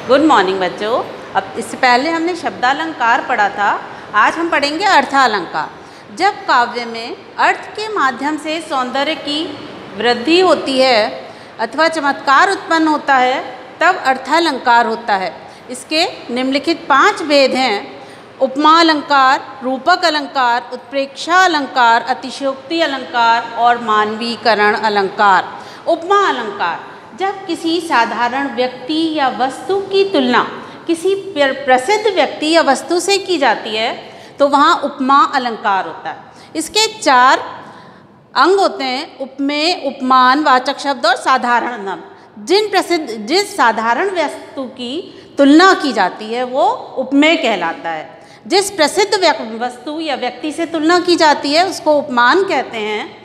Good morning बच्चों। अब इससे पहले हमने शब्दालंकार पढ़ा था, आज हम पढ़ेंगे अर्थालंकार। जब काव्य में अर्थ के माध्यम से सौंदर्य की वृद्धि होती है अथवा चमत्कार उत्पन्न होता है तब अर्थालंकार होता है। इसके निम्नलिखित 5 भेद हैं: उपमा अलंकार, रूपक अलंकार, उत्प्रेक्षा अलंकार, अतिशयोक्ति अलंकार और मानवीकरण अलंकार। उपमा अलंकार, जब किसी साधारण व्यक्ति या वस्तु की तुलना किसी प्रसिद्ध व्यक्ति या वस्तु से की जाती है तो वहाँ उपमा अलंकार होता है। इसके 4 अंग होते हैं: उपमेय, उपमान, वाचक शब्द और साधारण नाम। जिस साधारण वस्तु की तुलना की जाती है वो उपमेय कहलाता है। जिस प्रसिद्ध वस्तु या व्यक्ति से तुलना की जाती है उसको उपमान कहते हैं।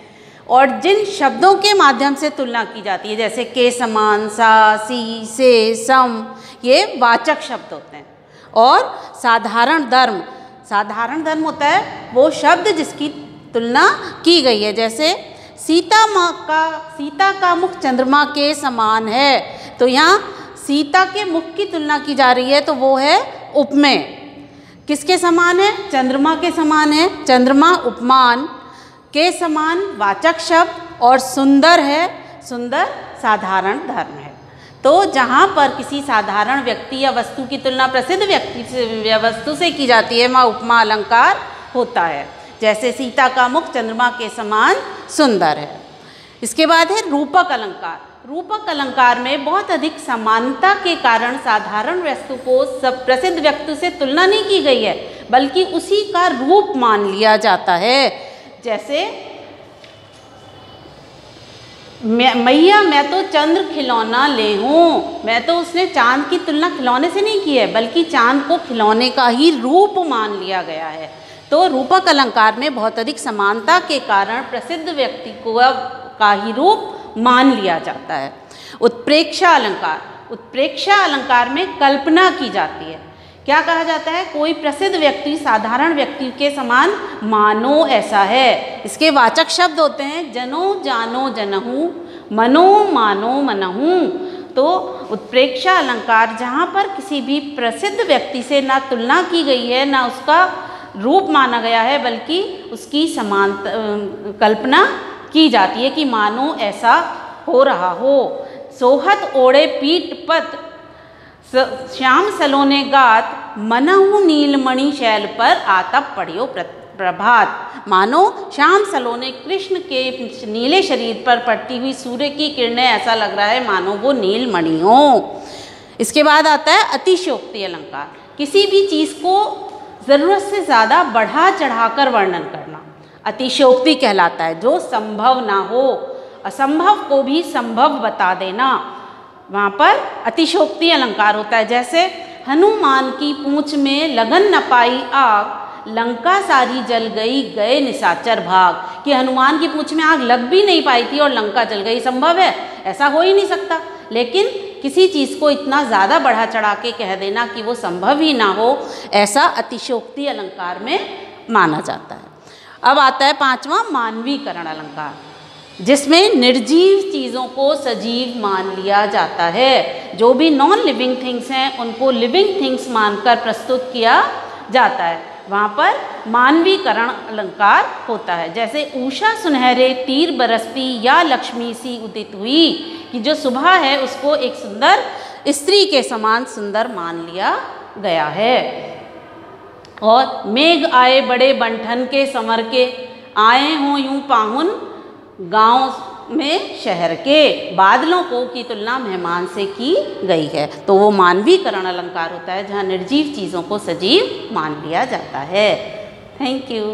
और जिन शब्दों के माध्यम से तुलना की जाती है जैसे के समान, सा, सी, से, सम, ये वाचक शब्द होते हैं। और साधारण धर्म होता है वो शब्द जिसकी तुलना की गई है, जैसे सीता का मुख चंद्रमा के समान है, तो यहाँ सीता के मुख की तुलना की जा रही है तो वो है उपमेय। किसके समान है? चंद्रमा के समान है। चंद्रमा उपमान, के समान वाचक शब्द और सुंदर है, सुंदर साधारण धर्म है। तो जहाँ पर किसी साधारण व्यक्ति या वस्तु की तुलना प्रसिद्ध व्यक्ति से या वस्तु से की जाती है वहाँ उपमा अलंकार होता है। जैसे सीता का मुख चंद्रमा के समान सुंदर है। इसके बाद है रूपक अलंकार। रूपक अलंकार में बहुत अधिक समानता के कारण साधारण वस्तु को सब प्रसिद्ध व्यक्ति से तुलना नहीं की गई है बल्कि उसी का रूप मान लिया जाता है। जैसे मैया मैं तो चंद्र खिलौना ले हूँ, मैं तो उसने चांद की तुलना खिलौने से नहीं की है बल्कि चांद को खिलौने का ही रूप मान लिया गया है। तो रूपक अलंकार में बहुत अधिक समानता के कारण प्रसिद्ध व्यक्ति को का ही रूप मान लिया जाता है। उत्प्रेक्षा अलंकार, उत्प्रेक्षा अलंकार में कल्पना की जाती है। क्या कहा जाता है? कोई प्रसिद्ध व्यक्ति साधारण व्यक्ति के समान मानो ऐसा है। इसके वाचक शब्द होते हैं जनो जानो जनहु, मनो मानो मनहु। तो उत्प्रेक्षा अलंकार जहाँ पर किसी भी प्रसिद्ध व्यक्ति से ना तुलना की गई है ना उसका रूप माना गया है बल्कि उसकी समान कल्पना की जाती है कि मानो ऐसा हो रहा हो। सोहत ओढ़े पीठ पत श्याम सलोने गात, मनहु नीलमणि शैल पर आतप पढ़ियो प्रभात। मानो श्याम सलोने कृष्ण के नीले शरीर पर पड़ती हुई सूर्य की किरणें, ऐसा लग रहा है मानो वो नीलमणि हो। इसके बाद आता है अतिशयोक्ति अलंकार। किसी भी चीज़ को ज़रूरत से ज़्यादा बढ़ा चढ़ाकर वर्णन करना अतिशयोक्ति कहलाता है। जो संभव ना हो, असंभव को भी संभव बता देना, वहाँ पर अतिशयोक्ति अलंकार होता है। जैसे हनुमान की पूंछ में लगन न पाई आग, लंका सारी जल गई गए निशाचर भाग। कि हनुमान की पूंछ में आग लग भी नहीं पाई थी और लंका जल गई, संभव है? ऐसा हो ही नहीं सकता। लेकिन किसी चीज़ को इतना ज़्यादा बढ़ा चढ़ा के कह देना कि वो संभव ही ना हो, ऐसा अतिशयोक्ति अलंकार में माना जाता है। अब आता है 5वां मानवीकरण अलंकार, जिसमें निर्जीव चीज़ों को सजीव मान लिया जाता है। जो भी नॉन लिविंग थिंग्स हैं उनको लिविंग थिंग्स मानकर प्रस्तुत किया जाता है। वहाँ पर मानवीकरण अलंकार होता है। जैसे उषा सुनहरे तीर बरसती या लक्ष्मी सी उदित हुई, कि जो सुबह है उसको एक सुंदर स्त्री के समान सुंदर मान लिया गया है। और मेघ आए बड़े बंठन के संवर के, आए हों यूं पाहुन गांव में शहर के। बादलों को की तुलना मेहमान से की गई है। तो वो मानवीकरण अलंकार होता है जहाँ निर्जीव चीज़ों को सजीव मान लिया जाता है। Thank you.